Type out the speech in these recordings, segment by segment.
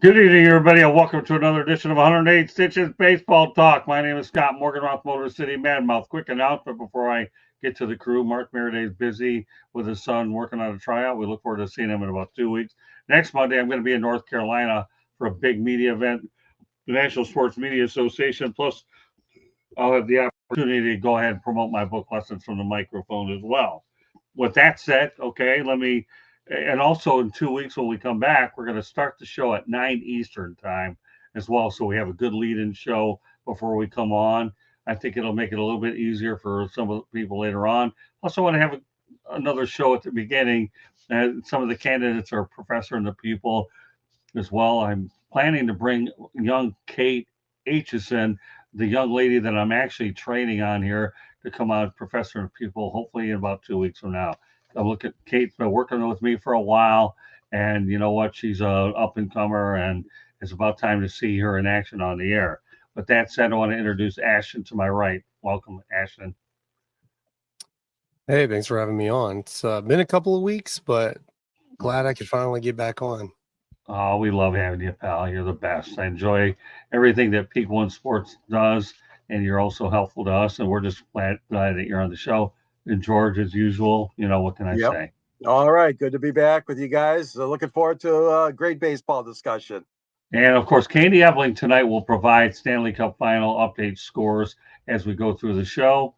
Good evening, everybody, and welcome to another edition of 108 Stitches Baseball Talk. My name is Scott Morganroth, Motor City Madmouth. Quick announcement before I get to the crew. Mark Maraday is busy with his son working on a tryout. We look forward to seeing him in about 2 weeks. Next Monday, I'm going to be in North Carolina for a big media event, the National Sports Media Association. Plus, I'll have the opportunity to go ahead and promote my book, Lessons from the Microphone, as well. With that said, okay, and also in 2 weeks when we come back, we're going to start the show at 9 Eastern time as well. So we have a good lead-in show before we come on. I think it'll make it a little bit easier for some of the people later on. Also, want to have another show at the beginning. Some of the candidates are professor and the pupil as well. I'm planning to bring young Kate Aitchison, the young lady that I'm actually training on here, to come out professor and pupil, hopefully in about 2 weeks from now. I'm looking. Kate's been working with me for a while, and you know what? She's a up and comer, and it's about time to see her in action on the air. With that said, I want to introduce Ashton to my right. Welcome, Ashton. Hey, thanks for having me on. It's been a couple of weeks, but glad I could finally get back on. Oh, we love having you, pal. You're the best. I enjoy everything that Peak One Sports does, and you're also helpful to us. And we're just glad that you're on the show. And George, as usual, what can I say? All right. Good to be back with you guys. Looking forward to a great baseball discussion. And of course, Candy Ebling tonight will provide Stanley Cup final update scores as we go through the show.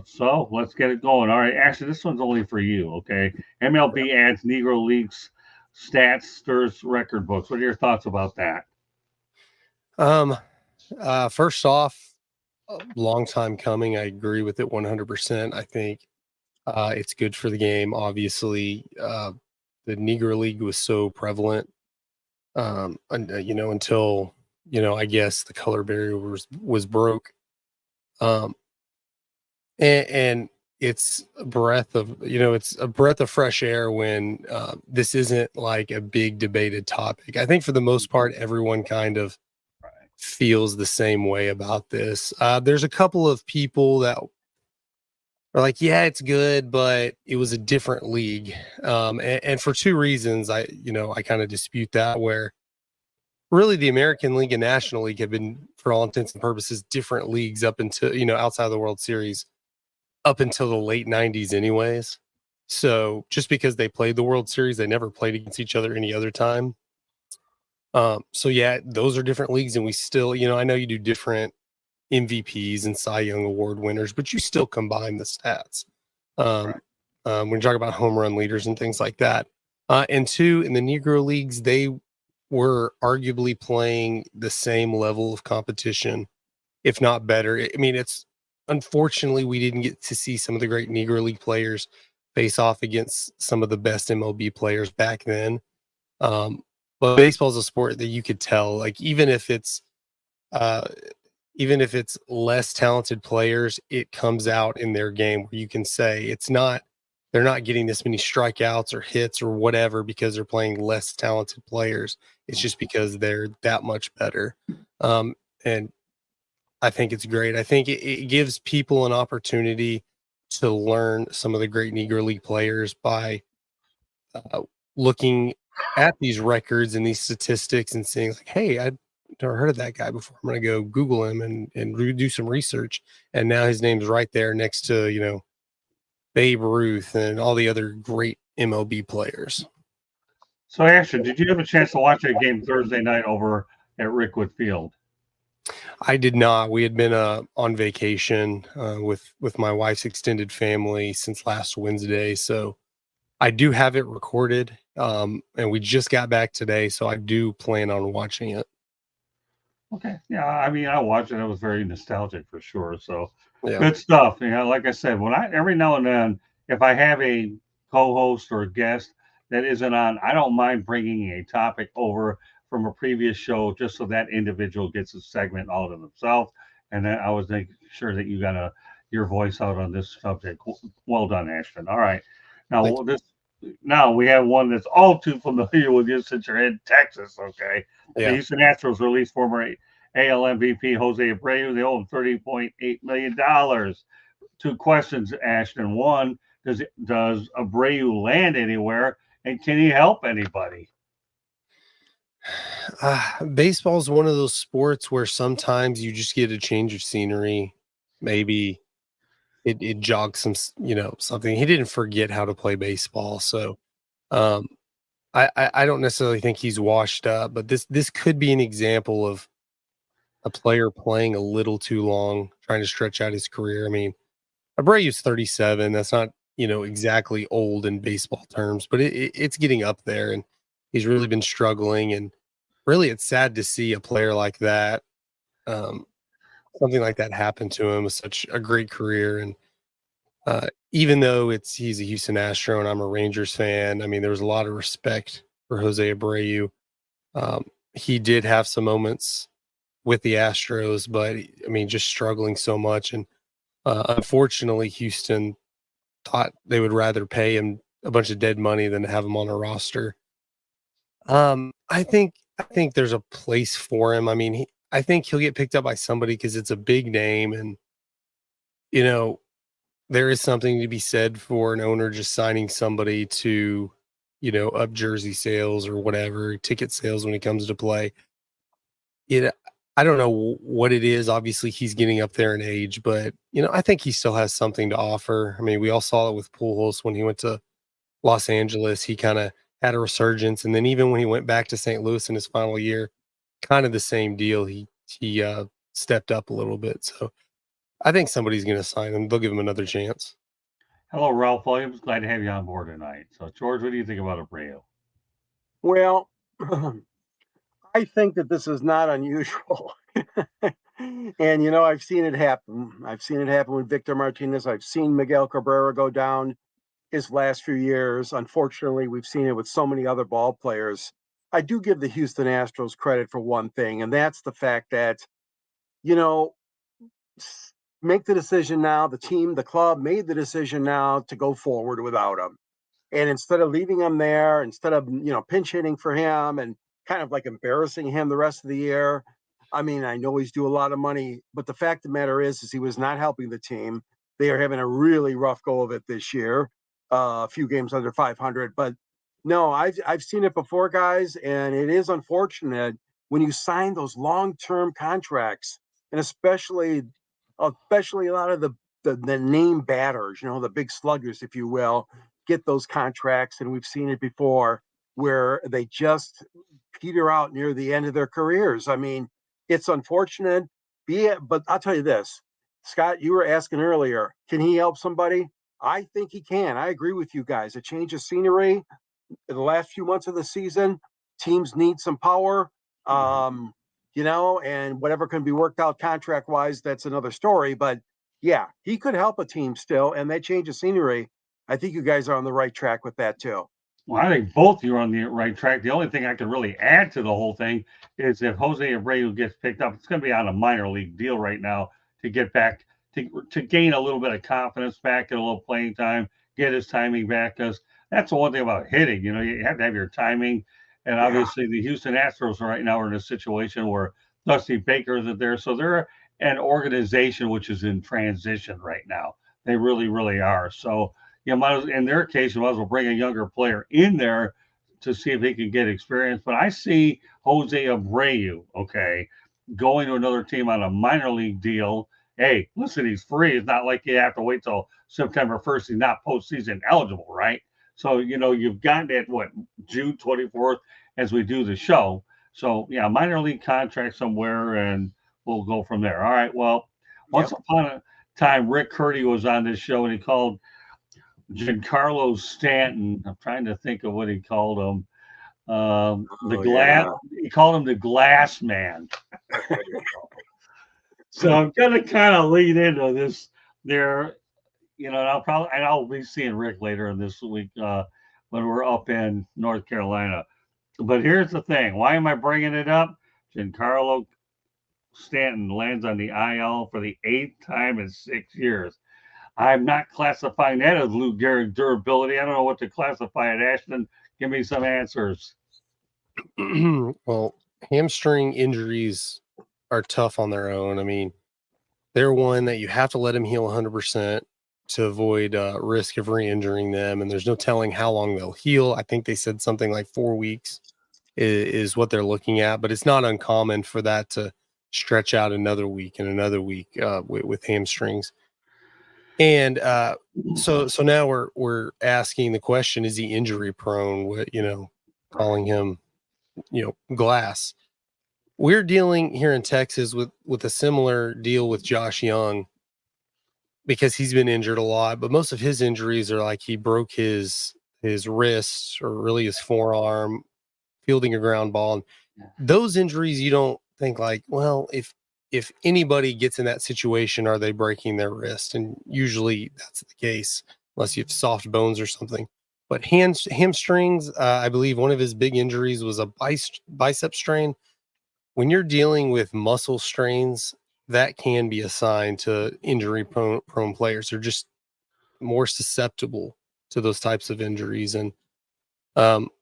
So let's get it going. All right, Ashley, this one's only for you, okay? MLB adds Negro League's stats, stirs record books. What are your thoughts about that? First off, a long time coming. I agree with it 100%. I think it's good for the game. Obviously, the Negro League was so prevalent, until I guess the color barrier was broke. And it's a breath of fresh air when this isn't like a big debated topic. I think for the most part, everyone kind of feels the same way about this. There's a couple of people that are like, yeah, it's good, but it was a different league. And for two reasons, I kind of dispute that, where really the American League and National League have been, for all intents and purposes, different leagues up until, outside of the World Series, up until the late 90s anyways. So just because they played the World Series, they never played against each other any other time. So yeah, those are different leagues, and we still, I know you do different MVPs and Cy Young Award winners, but you still combine the stats. When you talk about home run leaders and things like that. And two, in the Negro Leagues, they were arguably playing the same level of competition, if not better. I mean, unfortunately, we didn't get to see some of the great Negro League players face off against some of the best MLB players back then. But baseball is a sport that you could tell, like, even if it's less talented players, it comes out in their game where you can say they're not getting this many strikeouts or hits or whatever because they're playing less talented players. It's just because they're that much better. And I think it's great. I think it gives people an opportunity to learn some of the great Negro League players by looking at these records and these statistics and seeing, like, hey, I'd never heard of that guy before. I'm going to go Google him and do some research. And now his name's right there next to, Babe Ruth and all the other great MLB players. So, Ashton, did you have a chance to watch that game Thursday night over at Rickwoodfield? I did not. We had been on vacation with my wife's extended family since last Wednesday. So I do have it recorded. And we just got back today. So I do plan on watching it. Okay. Yeah. I mean, I watched it. It was very nostalgic for sure. So yeah. Good stuff. Like I said, every now and then, if I have a co-host or a guest that isn't on, I don't mind bringing a topic over from a previous show just so that individual gets a segment all to themselves. And then I was making sure that you got your voice out on this subject. Well done, Ashton. All right. Now we have one that's all too familiar with you since you're in Texas, okay? Yeah. The Houston Astros released former AL MVP Jose Abreu. They owe him $30.8 million. Two questions, Ashton. One, does Abreu land anywhere, and can he help anybody? Baseball is one of those sports where sometimes you just get a change of scenery. Maybe it jogs something. He didn't forget how to play baseball, so um, I don't necessarily think he's washed up, but this could be an example of a player playing a little too long, trying to stretch out his career. I mean, Abreu's 37. That's not exactly old in baseball terms, but it's getting up there, and he's really been struggling. And really, it's sad to see a player like that, um, something like that happen to him with such a great career. And even though he's a Houston Astro and I'm a Rangers fan, I mean, there was a lot of respect for Jose Abreu. He did have some moments with the Astros, but I mean, just struggling so much. And unfortunately, Houston thought they would rather pay him a bunch of dead money than to have him on a roster. I think there's a place for him. I mean, I think he'll get picked up by somebody because it's a big name, and there is something to be said for an owner just signing somebody to, up jersey sales or whatever, ticket sales when he comes to play. I don't know what it is. Obviously, he's getting up there in age, but I think he still has something to offer. I mean, we all saw it with Pujols when he went to Los Angeles. He kind of had a resurgence, and then even when he went back to St. Louis in his final year, kind of the same deal. He stepped up a little bit. So I think somebody's going to sign him. They'll give him another chance. Hello, Ralph Williams. Glad to have you on board tonight. So, George, what do you think about Abreu? Well, I think that this is not unusual. And, I've seen it happen. I've seen it happen with Victor Martinez. I've seen Miguelcabrera go down his last few years. Unfortunately, we've seen it with so many other ball players. I do give the Houston Astros credit for one thing, and that's the fact that, make the decision now. The club made the decision now to go forward without him. And instead of leaving him there, instead of, pinch hitting for him and kind of like embarrassing him the rest of the year. I mean, I know he's due a lot of money, but the fact of the matter is he was not helping the team. They are having a really rough go of it this year. A few games under 500, but no, I've seen it before, guys, and it is unfortunate when you sign those long-term contracts, and especially a lot of the name batters, the big sluggers, if you will, get those contracts, and we've seen it before where they just peter out near the end of their careers. I mean, it's unfortunate, but I'll tell you this, Scott, you were asking earlier, can he help somebody? I think he can. I agree with you guys. A change of scenery in the last few months of the season, teams need some power. And whatever can be worked out contract wise, that's another story. But yeah, he could help a team still, and that change of scenery, I think you guys are on the right track with that too. Well, I think both you are on the right track. The only thing I can really add to the whole thing is if Jose Abreu gets picked up, it's going to be on a minor league deal right now to get back to gain a little bit of confidence back, get a little playing time, get his timing back. Because that's the one thing about hitting. You have to have your timing. And obviously, the Houston Astros right now are in a situation where Dusty Baker isn't there, so they're an organization which is in transition right now. They really, really are. So in their case, you might as well bring a younger player in there to see if he can get experience. But I see Jose Abreu, going to another team on a minor league deal. Hey, listen, he's free. It's not like you have to wait till September 1st. He's not postseason eligible, right? So, you've got it, June 24th as we do the show. So, minor league contract somewhere, and we'll go from there. All right, well, once upon a time, Rick Curdy was on this show, and he called Giancarlo Stanton. I'm trying to think of what he called him. He called him the glass man. So I'm gonna kind of lead into this there, and I'll be seeing Rick later in this week when we're up in North Carolina. But here's the thing: why am I bringing it up? Giancarlo Stanton lands on the IL for the 8th time in 6 years. I'm not classifying that as Lou Gehrig durability. I don't know what to classify it. Ashton, give me some answers. Well, hamstring injuries are tough on their own. I mean, they're one that you have to let them heal 100% to avoid risk of re-injuring them. And there's no telling how long they'll heal. I think they said something like 4 weeks. is what they're looking at. But it's not uncommon for that to stretch out another week and another week with hamstrings. And so now we're asking the question: is he injury prone? Calling him, glass. We're dealing here in Texas with a similar deal with Josh Young, because he's been injured a lot, but most of his injuries are like he broke his wrist or really his forearm fielding a ground ball. And those injuries, you don't think like, well, if anybody gets in that situation, are they breaking their wrist? And usually that's the case, unless you have soft bones or something. But hamstrings, I believe one of his big injuries was a bicep strain. When you're dealing with muscle strains, that can be a sign to injury prone players. They're just more susceptible to those types of injuries. And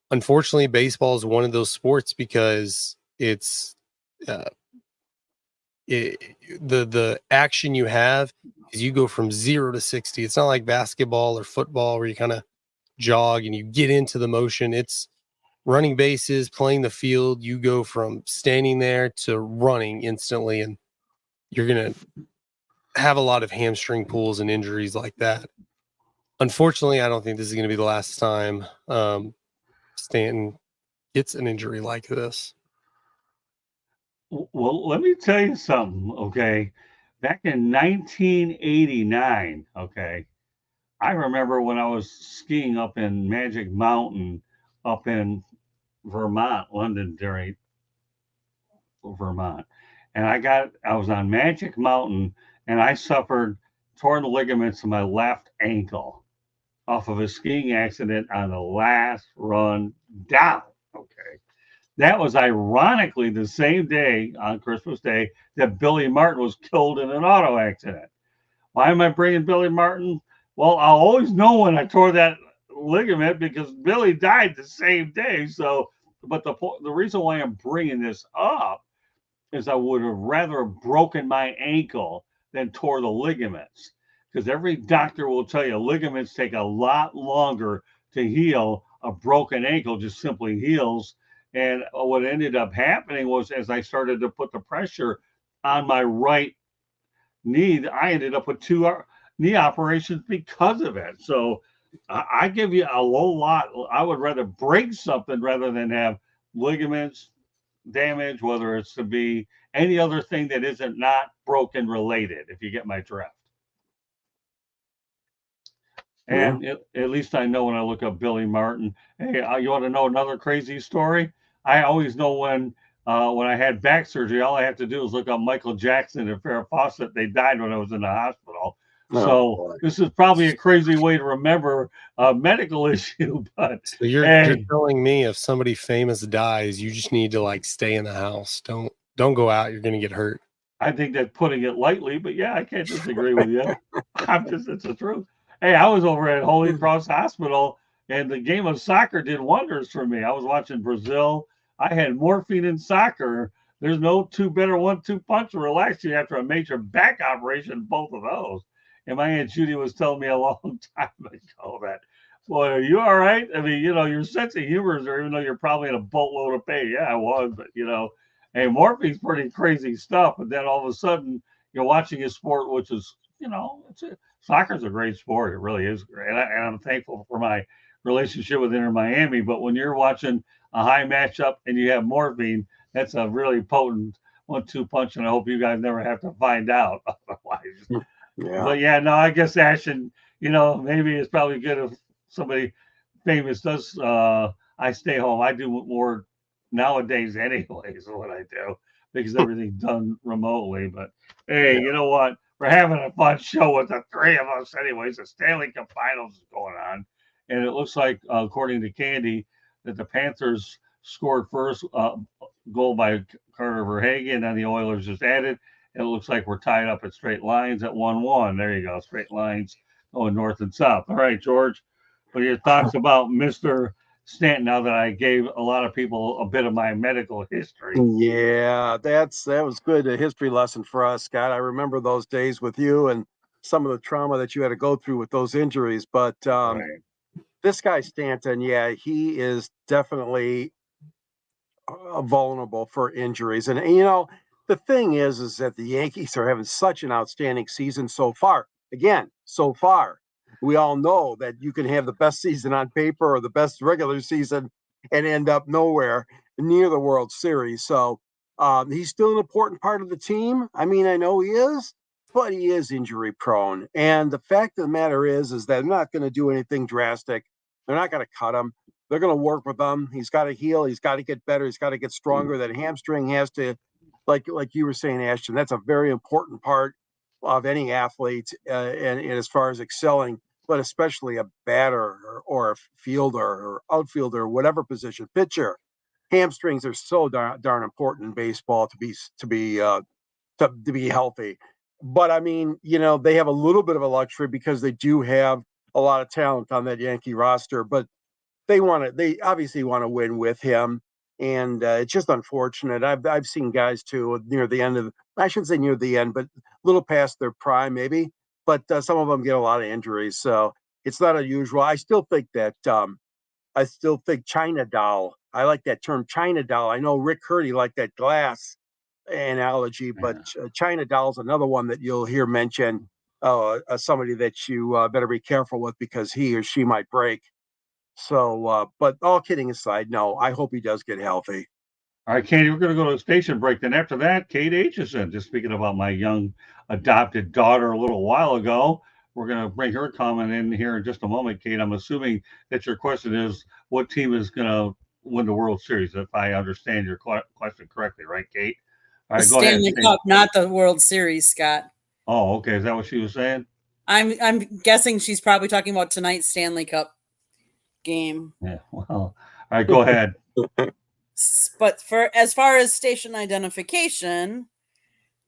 unfortunately, baseball is one of those sports because it's the action you have is you go from 0 to 60. It's not like basketball or football where you kind of jog and you get into the motion. It's running bases, playing the field. You go from standing there to running instantly, and you're going to have a lot of hamstring pulls and injuries like that. Unfortunately, I don't think this is going to be the last time Stanton gets an injury like this. Well, let me tell you something, okay? Back in 1989, okay, I remember when I was skiing up in Magic Mountain up in Vermont, Londonderry, Vermont. And I was on Magic Mountain and I suffered torn ligaments in my left ankle off of a skiing accident on the last run down. Okay. That was ironically the same day on Christmas Day that Billy Martin was killed in an auto accident. Why am I bringing Billy Martin? Well, I'll always know when I tore that ligament because Billy died the same day. So, but the reason why I'm bringing this up is I would have rather broken my ankle than tore the ligaments, because every doctor will tell you ligaments take a lot longer to heal. A broken ankle just simply heals. And what ended up happening was, as I started to put the pressure on my right knee, I ended up with 2 knee operations because of it. So I give you a low lot. I would rather break something rather than have ligaments damage, whether it's to be any other thing that isn't not broken related, if you get my drift. And at least I know when I look up Billy Martin. Hey, you want to know another crazy story? I always know when I had back surgery, all I have to do is look up Michael Jackson and Farrah Fawcett. They died when I was in the hospital. So this is probably a crazy way to remember a medical issue. But so you're telling me if somebody famous dies, you just need to like stay in the house. Don't go out. You're going to get hurt. I think that's putting it lightly, but yeah, I can't disagree with you. It's the truth. Hey, I was over at Holy Cross Hospital, and the game of soccer did wonders for me. I was watching Brazil. I had morphine in soccer. There's no better 1-2 punch to relax you after a major back operation, both of those. And my Aunt Judy was telling me a long time ago that, boy, are you all right? I mean, your sense of humor is there, even though you're probably in a boatload of pain. Yeah, I was, but, hey, morphine's pretty crazy stuff. But then all of a sudden, you're watching a sport, which is, soccer's a great sport. It really is great. And I'm thankful for my relationship with Inter Miami. But when you're watching a high matchup and you have morphine, that's a really potent 1-2 punch. And I hope you guys never have to find out otherwise. Yeah. But yeah, no, I guess Ashton, maybe it's probably good if somebody famous does. I stay home. I do more nowadays anyways, is what I do, because everything's done remotely. But hey, you know what? We're having a fun show with the 3 of us anyways. The Stanley Cup Finals is going on. And it looks like, according to Candy, that the Panthers scored first goal by Carter Verhagen, and the Oilers just added. It looks like we're tied up at straight lines at 1-1. There you go. Straight lines going north and south. All right, George. What are your thoughts about Mr. Stanton now that I gave a lot of people a bit of my medical history? Yeah, that was good. A history lesson for us, Scott. I remember those days with you and some of the trauma that you had to go through with those injuries. But this guy Stanton, yeah, he is definitely vulnerable for injuries. And the thing is that the Yankees are having such an outstanding season so far. Again, so far, we all know that you can have the best season on paper or the best regular season and end up nowhere near the World Series. So he's still an important part of the team. I mean, I know he is, but he is injury prone. And the fact of the matter is that they're not going to do anything drastic. They're not going to cut him. They're going to work with him. He's got to heal. He's got to get better. He's got to get stronger. That hamstring has to, like you were saying, Ashton, that's a very important part of any athlete, and as far as excelling, but especially a batter or a fielder or outfielder, or whatever position, pitcher. Hamstrings are so darn important in baseball to be healthy. But I mean, they have a little bit of a luxury because they do have a lot of talent on that Yankee roster, but they obviously want to win with him. And it's just unfortunate. I've seen guys too near the end I shouldn't say near the end, but a little past their prime maybe. But some of them get a lot of injuries, so it's not unusual. I still think China doll. I like that term, China doll. I know Rick Hurdy liked that glass analogy, but China doll is another one that you'll hear mentioned. Somebody that you better be careful with because he or she might break. So, but all kidding aside, no, I hope he does get healthy. All right, Katie, we're going to go to a station break. Then after that, Kate Aitchison, just speaking about my young adopted daughter a little while ago. We're going to bring her comment in here in just a moment, Kate. I'm assuming that your question is what team is going to win the World Series, if I understand your question correctly, right, Kate? All right, go ahead. Stanley Cup, not the World Series, Scott. Oh, okay. Is that what she was saying? I'm guessing she's probably talking about tonight's Stanley Cup game. Yeah, well, all right, go ahead. But as far as station identification,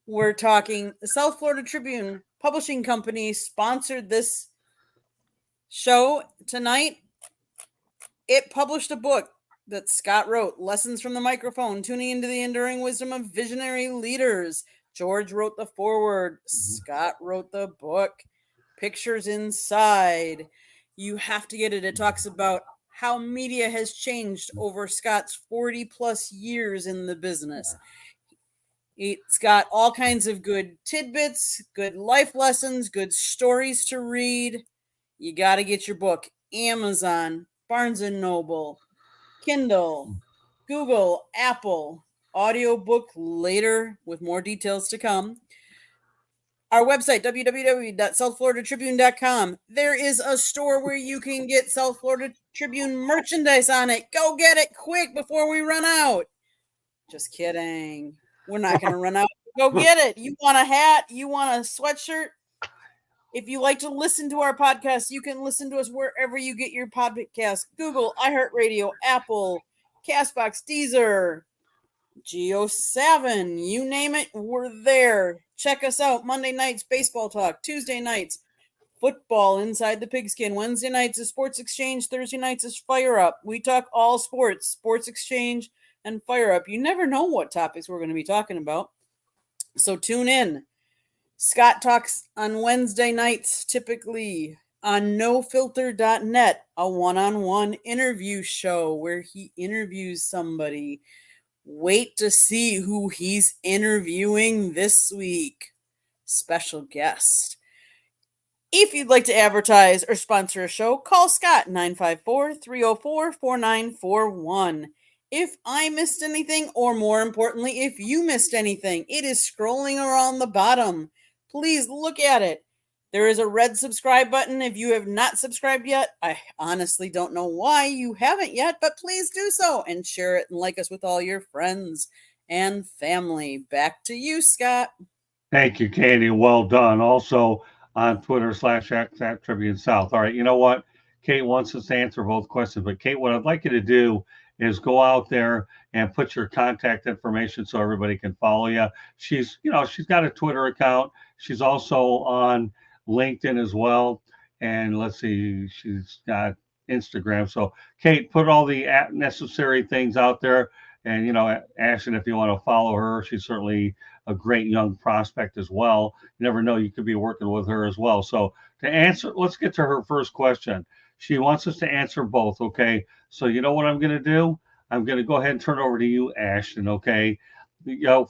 we're talking the South Florida Tribune Publishing Company sponsored this show tonight. It published a book that Scott wrote, Lessons from the Microphone, Tuning into the Enduring Wisdom of Visionary Leaders. George wrote the foreword. Scott wrote the book. Pictures inside. You have to get it. It talks about how media has changed over Scott's 40 plus years in the business. It's got all kinds of good tidbits, good life lessons, good stories to read. You got to get your book. Amazon, Barnes & Noble, Kindle, Google, Apple, audiobook later with more details to come. Our website, www.southfloridatribune.com. There is a store where you can get South Florida Tribune merchandise on it. Go get it quick before we run out. Just kidding. We're not going to run out. Go get it. You want a hat? You want a sweatshirt? If you like to listen to our podcast, you can listen to us wherever you get your podcast. Google, iHeartRadio, Apple, CastBox, Deezer, Geo7, you name it, we're there. Check us out. Monday nights, baseball talk. Tuesday nights, football inside the pigskin. Wednesday nights is Sports Exchange. Thursday nights is Fire Up. We talk all sports, Sports Exchange and Fire Up. You never know what topics we're going to be talking about, so tune in. Scott talks on Wednesday nights, typically on nofilter.net, a one-on-one interview show where he interviews somebody. Wait to see who he's interviewing this week. Special guest. If you'd like to advertise or sponsor a show, call Scott 954-304-4941. If I missed anything, or more importantly, if you missed anything, it is scrolling around the bottom. Please look at it. There is a red subscribe button. If you have not subscribed yet, I honestly don't know why you haven't yet, but please do so and share it and like us with all your friends and family. Back to you, Scott. Thank you, Katie. Well done. Also on Twitter /X at Tribune South. All right, you know what? Kate wants us to answer both questions, but Kate, what I'd like you to do is go out there and put your contact information so everybody can follow you. She's got a Twitter account. She's also on LinkedIn as well. And let's see, she's got Instagram. So Kate, put all the necessary things out there. And, Ashton, if you want to follow her, she's certainly a great young prospect as well. You never know, you could be working with her as well. So to answer, let's get to her first question. She wants us to answer both. Okay. So you know what I'm going to do? I'm going to go ahead and turn it over to you, Ashton. Okay.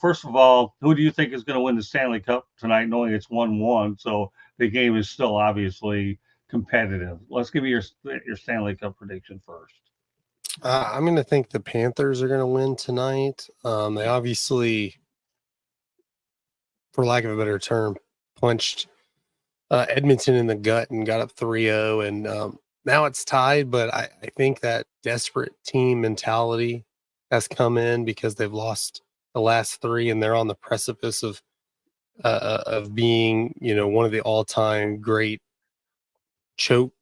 First of all, who do you think is going to win the Stanley Cup tonight, knowing it's 1-1? So the game is still obviously competitive. Let's give you your Stanley Cup prediction first. I'm going to think the Panthers are going to win tonight. They obviously, for lack of a better term, punched Edmonton in the gut and got up 3-0. And now it's tied, but I think that desperate team mentality has come in because they've lost the last 3 and they're on the precipice of being, one of the all-time great choke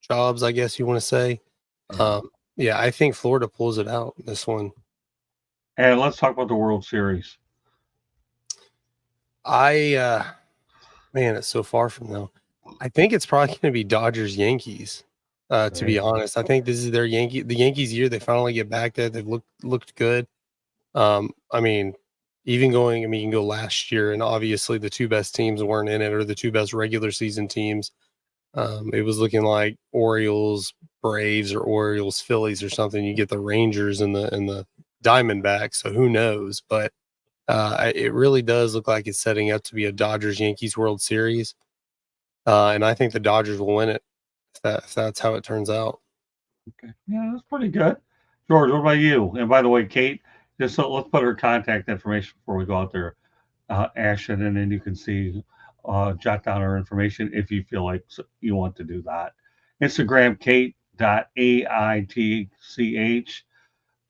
jobs, I guess you want to say. Yeah, I think Florida pulls it out this one. And let's talk about the World Series. Man, it's so far from though. I think it's probably going to be Dodgers Yankees. To be honest, I think this is the Yankees year. They finally get back there. They've looked good. You can go last year, and obviously the 2 best teams weren't in it, or the 2 best regular season teams. It was looking like Orioles, Braves, or Orioles, Phillies, or something. You get the Rangers and the Diamondbacks. So who knows? But it really does look like it's setting up to be a Dodgers Yankees World Series, and I think the Dodgers will win it if that's how it turns out. Okay, yeah, that's pretty good. George, what about you? And by the way, Kate, let's put her contact information before we go out there, Ashton, and then you can see. Jot down her information if you feel like you want to do that. Instagram, kate.aitch.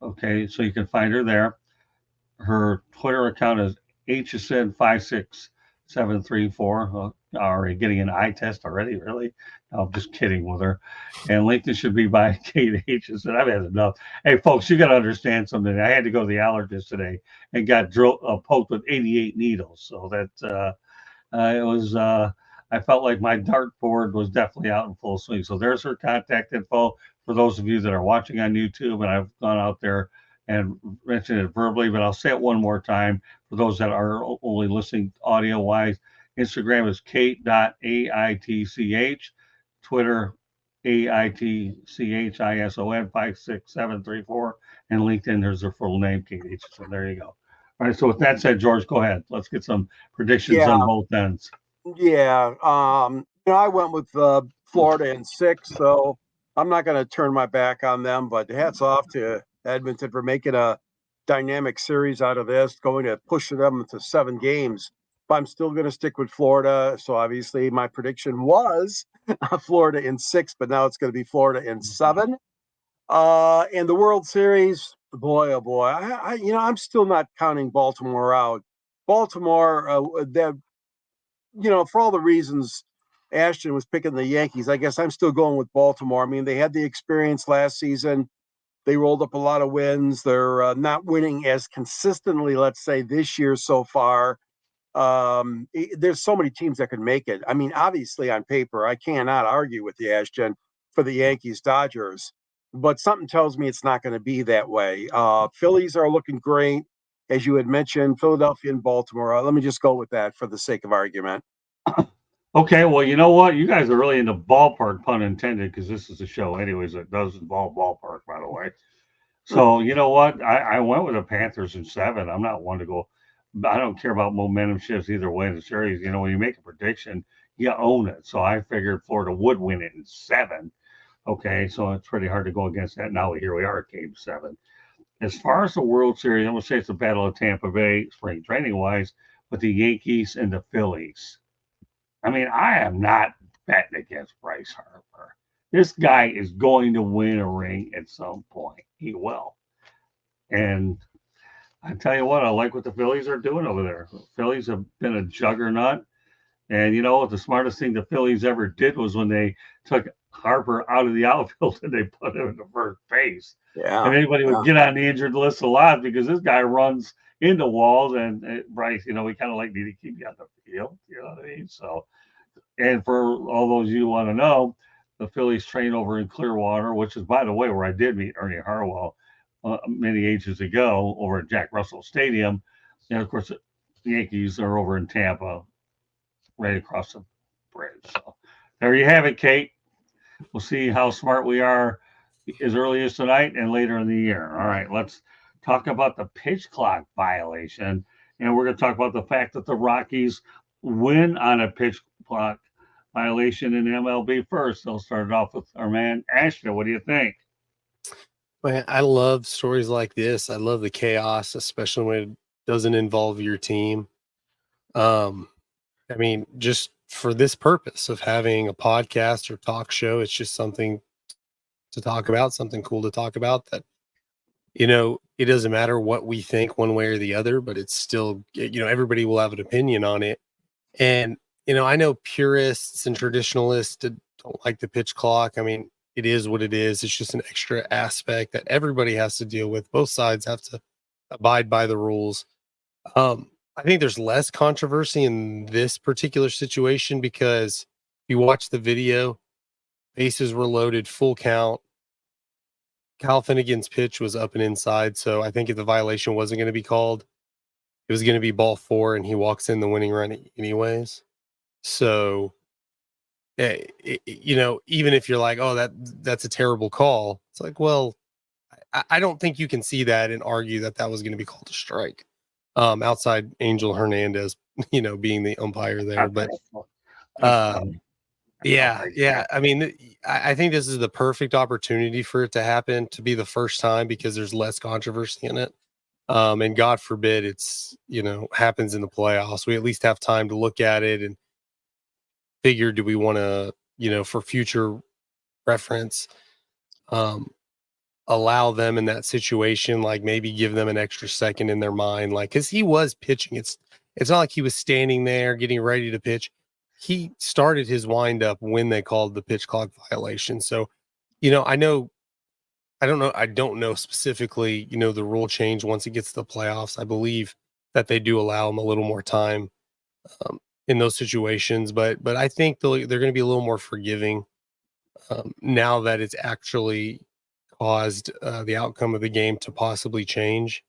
Okay, so you can find her there. Her Twitter account is hsn56734. Already getting an eye test already, really? No, I'm just kidding with her. And LinkedIn should be by Kate Hsn. I've had enough. Hey, folks, you got to understand something. I had to go to the allergist today and got poked with 88 needles. So that I felt like my dartboard was definitely out in full swing. So there's her contact info for those of you that are watching on YouTube. And I've gone out there and mentioned it verbally, but I'll say it one more time for those that are only listening audio wise. Instagram is kate.aitch, Twitter AITCHISON 56734, and LinkedIn, there's her full name, Kate H. So there you go. All right. So with that said, George, go ahead. Let's get some predictions on both ends. Yeah. I went with Florida in 6, so I'm not going to turn my back on them, but hats off to Edmonton for making a dynamic series out of this, going to push them to 7 games. But I'm still going to stick with Florida. So obviously my prediction was Florida in 6, but now it's going to be Florida in 7. And the World Series, boy, oh boy, I'm still not counting Baltimore out. Baltimore, for all the reasons Ashton was picking the Yankees, I guess I'm still going with Baltimore. I mean, they had the experience last season. They rolled up a lot of wins. They're not winning as consistently, let's say, this year so far. There's so many teams that could make it. I mean, obviously on paper, I cannot argue with the Ashton for the Yankees Dodgers, but something tells me it's not going to be that way. Phillies are looking great, as you had mentioned, Philadelphia and Baltimore. Let me just go with that for the sake of argument. Okay, well, you know what? You guys are really into ballpark, pun intended, because this is a show, anyways, that does involve ballpark, by the way. So, you know what? I went with the Panthers in 7. I'm not one to go. I don't care about momentum shifts either way in the series. When you make a prediction, you own it. So I figured Florida would win it in 7. Okay, so it's pretty hard to go against that. Now here we are at Game 7. As far as the World Series, I'm going to say it's the Battle of Tampa Bay, spring training wise, with the Yankees and the Phillies. I mean, I am not betting against Bryce Harper. This guy is going to win a ring at some point. He will. And I tell you what, I like what the Phillies are doing over there. The Phillies have been a juggernaut. And, the smartest thing the Phillies ever did was when they took Harper out of the outfield and they put him in the first base. Yeah. And anybody would get on the injured list a lot because this guy runs into walls. And Bryce, we kind of need to keep you on the field. You know what I mean? So, and for all those you want to know, the Phillies train over in Clearwater, which is, by the way, where I did meet Ernie Harwell many ages ago over at Jack Russell Stadium. And of course, the Yankees are over in Tampa, right across the bridge. So there you have it, Kate. We'll see how smart we are as early as tonight and later in the year. All right, let's talk about the pitch clock violation. And we're going to talk about the fact that the Rockies win on a pitch clock violation in MLB first. They'll start it off with our man Ashton. What do you think? Man, I love stories like this. I love the chaos, especially when it doesn't involve your team. I mean, just for this purpose of having a podcast or talk show, it's just something to talk about, something cool to talk about that, it doesn't matter what we think one way or the other, but it's still, everybody will have an opinion on it. And, I know purists and traditionalists don't like the pitch clock. I mean, it is what it is. It's just an extra aspect that everybody has to deal with. Both sides have to abide by the rules. I think there's less controversy in this particular situation because if you watch the video, bases were loaded, full count. Kyle Finnegan's pitch was up and inside. So I think if the violation wasn't going to be called, it was going to be ball 4 and he walks in the winning run anyways. So, even if you're like, oh, that's a terrible call. It's like, well, I don't think you can see that and argue that was going to be called a strike. Outside Angel Hernandez, being the umpire there, but yeah. I mean, I think this is the perfect opportunity for it to happen, to be the first time, because there's less controversy in it. And God forbid it's, happens in the playoffs. We at least have time to look at it and figure, do we want to, for future reference, allow them in that situation, like maybe give them an extra second in their mind, like, because he was pitching. It's not like he was standing there getting ready to pitch. He started his windup when they called the pitch clock violation. So, I don't know specifically, the rule change once it gets to the playoffs. I believe that they do allow them a little more time in those situations, but I think they're going to be a little more forgiving now that it's actually caused the outcome of the game to possibly change.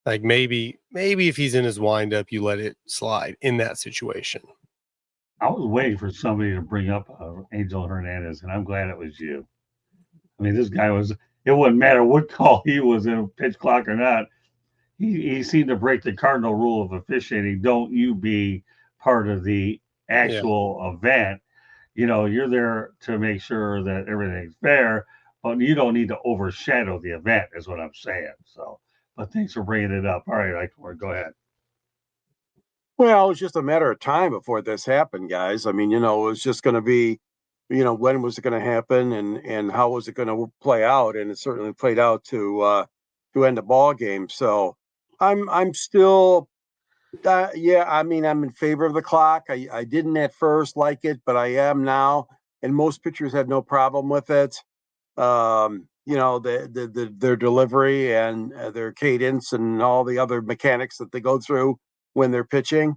Like maybe if he's in his windup, you let it slide in that situation. I was waiting for somebody to bring up Angel Hernandez, and I'm glad it was you. I mean, this guy was, it wouldn't matter what call he was in, a pitch clock or not. He seemed to break the cardinal rule of officiating. Don't you be part of the actual event. You're there to make sure that everything's fair, but you don't need to overshadow the event, is what I'm saying. So, but thanks for bringing it up. All right, go ahead. Well, it was just a matter of time before this happened, guys. I mean, it was just going to be, when was it going to happen and how was it going to play out? And it certainly played out to end the ball game. So I'm still, I mean, I'm in favor of the clock. I didn't at first like it, but I am now. And most pitchers have no problem with it. Their delivery and their cadence and all the other mechanics that they go through when they're pitching.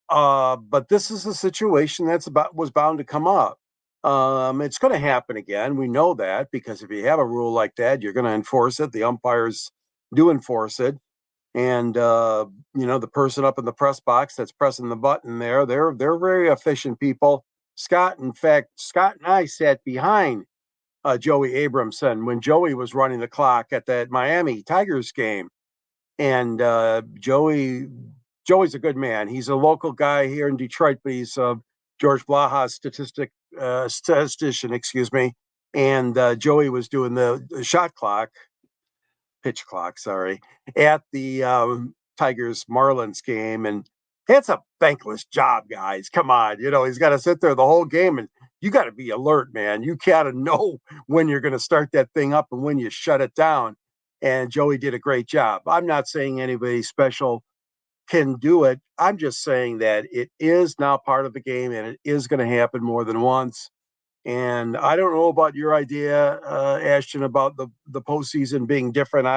But this is a situation was bound to come up. It's going to happen again. We know that, because if you have a rule like that, you're going to enforce it. The umpires do enforce it. And, the person up in the press box that's pressing the button there, they're very efficient people. Scott and I sat behind Joey Abramson when Joey was running the clock at that Miami Tigers game. And Joey's a good man. He's a local guy here in Detroit, but he's George Blaha's statistician, excuse me. And Joey was doing the pitch clock, at the Tigers Marlins game. And it's a thankless job, guys. Come on. He's got to sit there the whole game, and you got to be alert, man. You got to know when you're going to start that thing up and when you shut it down. And Joey did a great job. I'm not saying anybody special can do it. I'm just saying that it is now part of the game, and it is going to happen more than once. And I don't know about your idea, Ashton, about the postseason being different.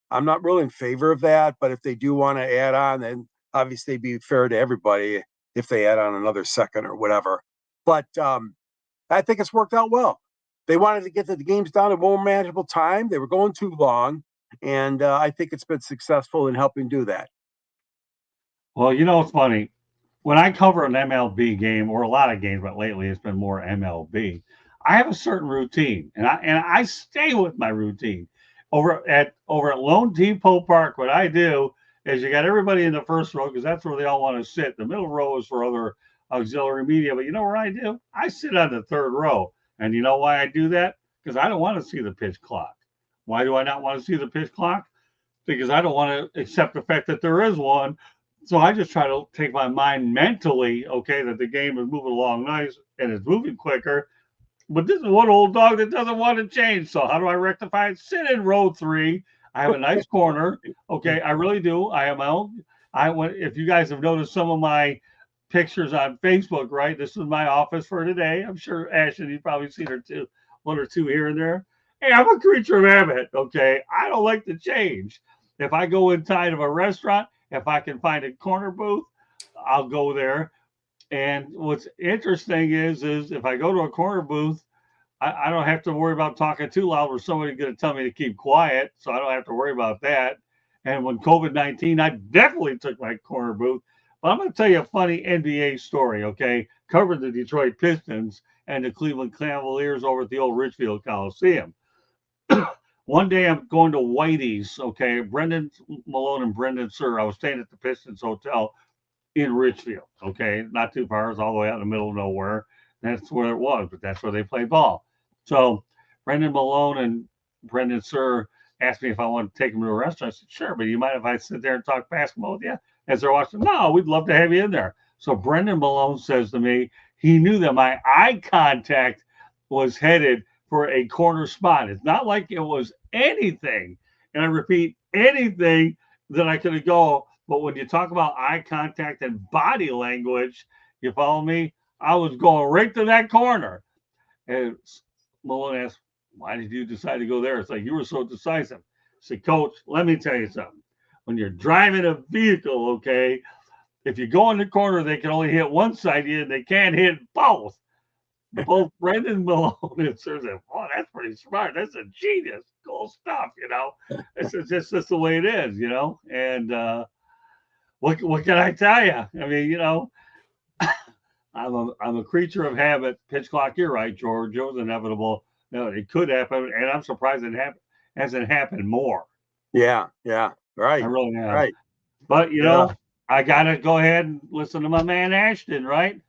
I'm not really in favor of that, but if they do want to add on, then obviously be fair to everybody if they add on another second or whatever. But I think it's worked out well. They wanted to get the games down to more manageable time. They were going too long, and I think it's been successful in helping do that. Well, it's funny. When I cover an MLB game, or a lot of games, but lately it's been more MLB, I have a certain routine, and I stay with my routine. Over at Lone Depot Park, what I do is you got everybody in the first row because that's where they all want to sit. The middle row is for other auxiliary media, but you know what I do? I sit on the third row, and you know why I do that? Because I don't want to see the pitch clock. Why do I not want to see the pitch clock? Because I don't want to accept the fact that there is one. So I just try to take my mind mentally, okay, that the game is moving along nice and it's moving quicker. But this is one old dog that doesn't want to change. So how do I rectify it? Sit in row 3. I have a nice corner. Okay, I really do. I have my own. If you guys have noticed some of my pictures on Facebook, right? This is my office for today. I'm sure Ashton, you've probably seen her too, one or two here and there. Hey, I'm a creature of habit. Okay, I don't like to change. If I go inside of a restaurant, if I can find a corner booth, I'll go there. And what's interesting is if I go to a corner booth, I don't have to worry about talking too loud or somebody's going to tell me to keep quiet. So I don't have to worry about that. And when COVID-19, I definitely took my corner booth. But I'm going to tell you a funny NBA story, okay? Covered the Detroit Pistons and the Cleveland Cavaliers over at the old Richfield Coliseum. One day I'm going to Whitey's, okay? Brendan Malone and Brendan Sir. I was staying at the Pistons Hotel in Richfield, okay? Not too far. It's all the way out in the middle of nowhere. That's where it was, but that's where they play ball. So Brendan Malone and Brendan Sir asked me if I wanted to take them to a restaurant. I said, sure, but you mind if I sit there and talk basketball with you as they're watching? No, we'd love to have you in there. So Brendan Malone says to me, he knew that my eye contact was headed for a corner spot. It's not like it was anything, and I repeat, anything that I could go. But when you talk about eye contact and body language, you follow me? I was going right to that corner. And Malone asked, why did you decide to go there? It's like, you were so decisive. I said, Coach, let me tell you something. When you're driving a vehicle, okay, if you go in the corner, they can only hit one side of you, and they can't hit both. Both Brendan Malone and Sir said, oh, that's pretty smart. That's a genius. Cool stuff, you know. It's just the way it is, you know. And what can I tell you? I mean, you know, I'm a creature of habit. Pitch clock, you're right, George. It was inevitable. No, it could happen, and I'm surprised it hasn't happened more. Yeah, right. I really am. Right. But you know, I gotta go ahead and listen to my man Ashton, right?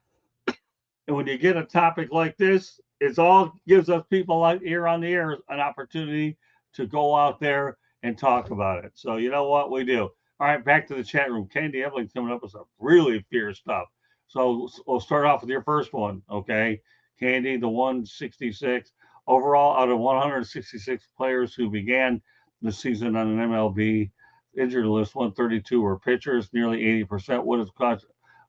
And when you get a topic like this, it all gives us people out here on the air an opportunity to go out there and talk about it. So you know what we do. All right, back to the chat room. Candy Evelyn coming up with some really fierce stuff. So we'll start off with your first one, okay? Candy, the 166. Overall, out of 166 players who began the season on an MLB injury list, 132 were pitchers, nearly 80%. What has caused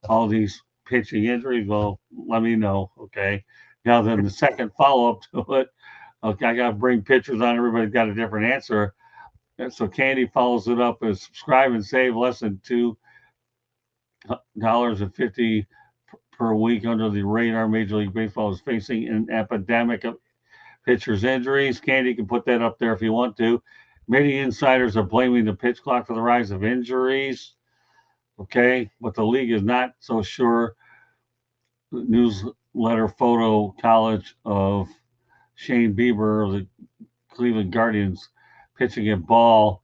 all these pitching injuries? Well, let me know, okay? Now, then the second follow-up to it, okay, I got to bring pitchers on. Everybody's got a different answer. And so Candy follows it up as subscribe and save less than $2.50 per week under the radar. Major League Baseball is facing an epidemic of pitchers' injuries. Candy can put that up there if you want to. Many insiders are blaming the pitch clock for the rise of injuries. Okay, but the league is not so sure. The newsletter photo college of Shane Bieber of the Cleveland Guardians pitching a ball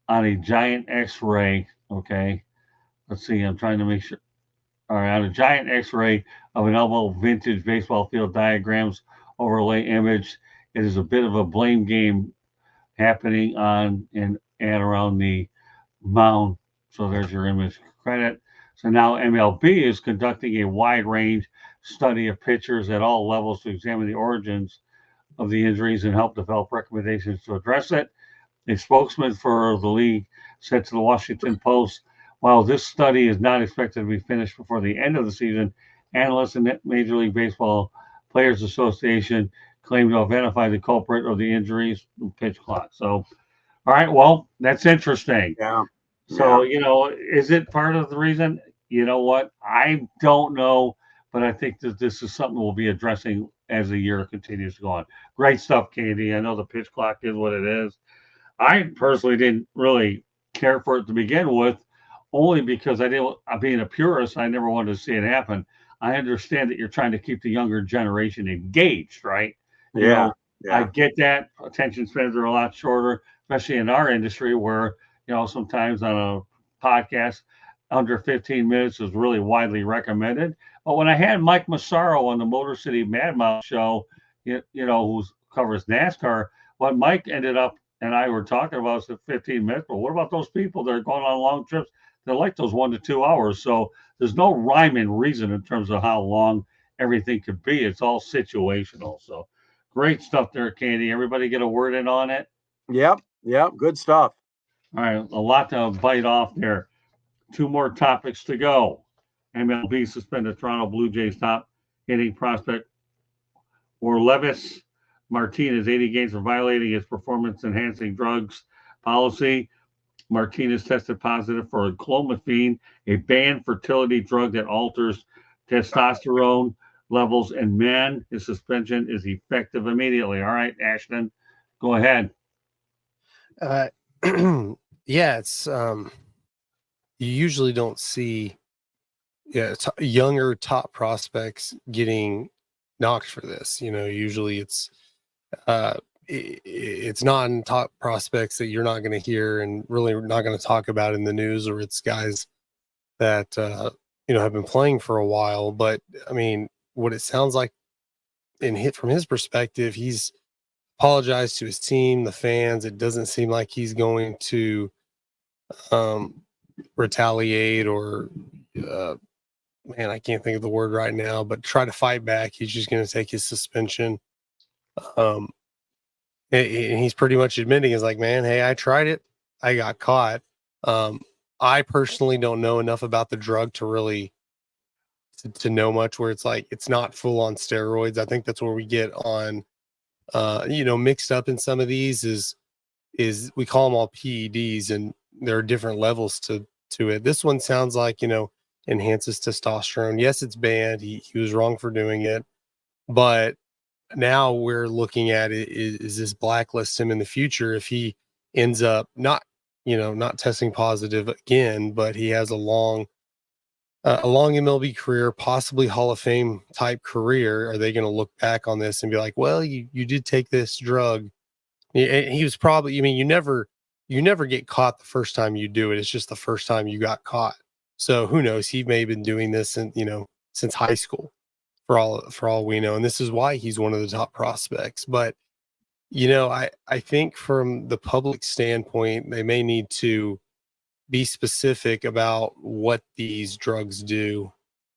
on a giant X-ray. Okay, let's see. I'm trying to make sure. All right, on a giant X-ray of an elbow vintage baseball field diagrams overlay image. It is a bit of a blame game happening on and around the mound. So there's your image credit. So now MLB is conducting a wide range study of pitchers at all levels to examine the origins of the injuries and help develop recommendations to address it. A spokesman for the league said to the Washington Post, while this study is not expected to be finished before the end of the season, analysts in the Major League Baseball Players Association claim to identify the culprit of the injuries pitch clock. So, all right, well, that's interesting. Yeah. So, you know, is it part of the reason? You know what? I don't know, but I think that this is something we'll be addressing as the year continues to go on. Great stuff, Candy. I know the pitch clock is what it is. I personally didn't really care for it to begin with, only because being a purist, I never wanted to see it happen. I understand that you're trying to keep the younger generation engaged, right? You Yeah. know, I get that attention spans are a lot shorter, especially in our industry where, sometimes on a podcast, under 15 minutes is really widely recommended. But when I had Mike Massaro on the Motor City Madmouth show, who covers NASCAR, what Mike ended up and I were talking about is the 15 minutes. But what about those people that are going on long trips that like those 1 to 2 hours? So there's no rhyme and reason in terms of how long everything could be. It's all situational. So great stuff there, Candy. Everybody get a word in on it? Yep. Good stuff. All right. A lot to bite off there. 2 more topics to go. MLB suspended Toronto Blue Jays top hitting prospect Orelvismartinez 80 games for violating his performance-enhancing drugs policy. Martinez tested positive for clomiphere, a banned fertility drug that alters testosterone levels in men. His suspension is effective immediately. All right, Ashton, go ahead. Yeah, it's you usually don't see younger top prospects getting knocked for this. Usually it's non top prospects that you're not going to hear and really not going to talk about in the news, or it's guys that have been playing for a while. But I mean, what it sounds like from his perspective, he's apologized to his team, the fans. It doesn't seem like he's going to retaliate or I can't think of the word right now, but try to fight back. He's just going to take his suspension. And he's pretty much admitting, is like, man, hey, I tried it. I got caught. I personally don't know enough about the drug to really to know much, where it's like, it's not full on steroids. I think that's where we get on, mixed up in some of these is we call them all PEDs, and there are different levels to it. This one sounds like, enhances testosterone. Yes, it's banned. He was wrong for doing it, but now we're looking at it, is this blacklist him in the future if he ends up not testing positive again, but he has a long MLB career, possibly Hall of Fame type career. Are they going to look back on this and be like, well, you did take this drug? He was probably, you never get caught the first time you do it. It's just the first time you got caught. So who knows? He may have been doing this since high school, for all we know. And this is why he's one of the top prospects. But, I think from the public standpoint, they may need to be specific about what these drugs do,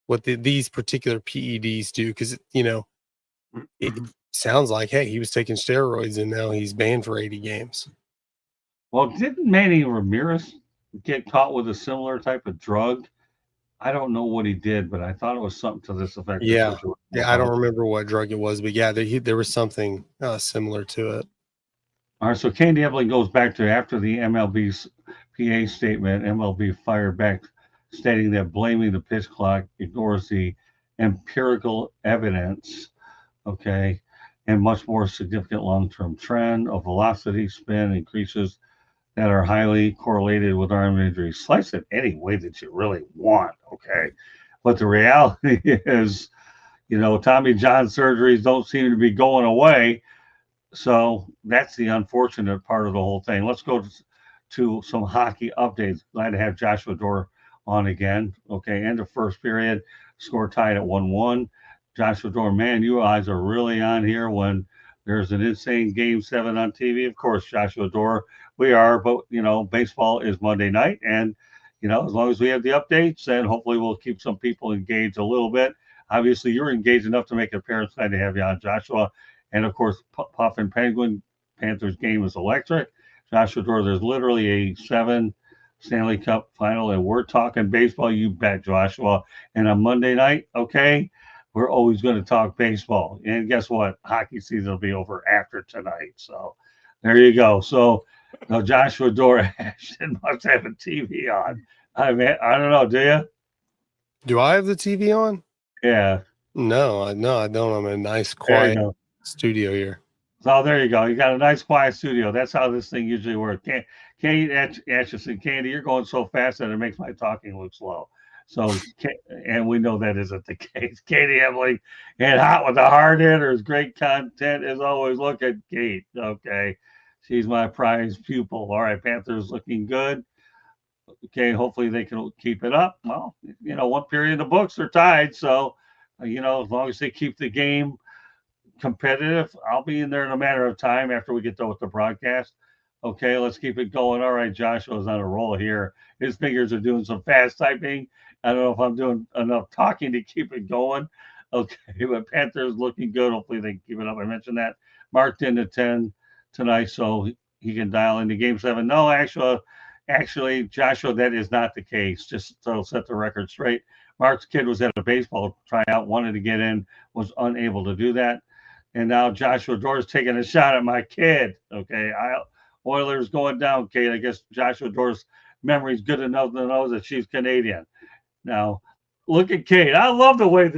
what these particular PEDs do. Cause it sounds like, hey, he was taking steroids and now he's banned for 80 games. Well, didn't Manny Ramirez get caught with a similar type of drug? I don't know what he did, but I thought it was something to this effect. Yeah, I don't remember what drug it was, but yeah, there was something similar to it. All right, so Candy Evelyn goes back to after the MLB's PA statement. MLB fired back, stating that blaming the pitch clock ignores the empirical evidence, okay, and much more significant long-term trend of velocity, spin increases that are highly correlated with arm injury. Slice it any way that you really want, okay? But the reality is, Tommy John surgeries don't seem to be going away. So that's the unfortunate part of the whole thing. Let's go to some hockey updates. Glad to have Joshua Dorr on again. Okay, end of first period, score tied at 1-1. Joshua Dorr, man, you guys are really on here when there's an insane Game 7 on TV. Of course, Joshua Dorr, we are, but, baseball is Monday night. And, as long as we have the updates, then hopefully we'll keep some people engaged a little bit. Obviously, you're engaged enough to make an appearance. Glad to have you on, Joshua. And, of course, Puff and Penguin Panthers game is electric. Joshua Dorr, there's literally a 7 Stanley Cup final, and we're talking baseball. You bet, Joshua. And on Monday night, okay, we're always going to talk baseball. And guess what? Hockey season will be over after tonight. So there you go. So now Joshua Dorr must have a TV on. I mean, I don't know. Do you? Do I have the TV on? Yeah. No, I don't. I'm in a nice, quiet studio here. So there you go. You got a nice, quiet studio. That's how this thing usually works. Candy Atchison, Candy, you're going so fast that it makes my talking look slow. So, and we know that isn't the case. Katie Emily and hot with the hard hitters. Great content as always. Look at Kate. Okay. She's my prize pupil. All right. Panthers looking good. Okay. Hopefully they can keep it up. Well, one period in the books are tied. So, as long as they keep the game competitive, I'll be in there in a matter of time after we get done with the broadcast. Okay, let's keep it going. All right, Joshua's on a roll here. His fingers are doing some fast typing. I don't know if I'm doing enough talking to keep it going. Okay, but Panthers looking good. Hopefully they can keep it up. I mentioned that. Marked into 10 tonight, so he can dial into Game 7. No, actually, Joshua, that is not the case. Just to set the record straight. Mark's kid was at a baseball tryout, wanted to get in, was unable to do that. And now Joshua Door's taking a shot at my kid. Okay, Oilers going down, Kate. I guess Joshua Door's memory's good enough to know that she's Canadian. Now, look at Kate. I love the way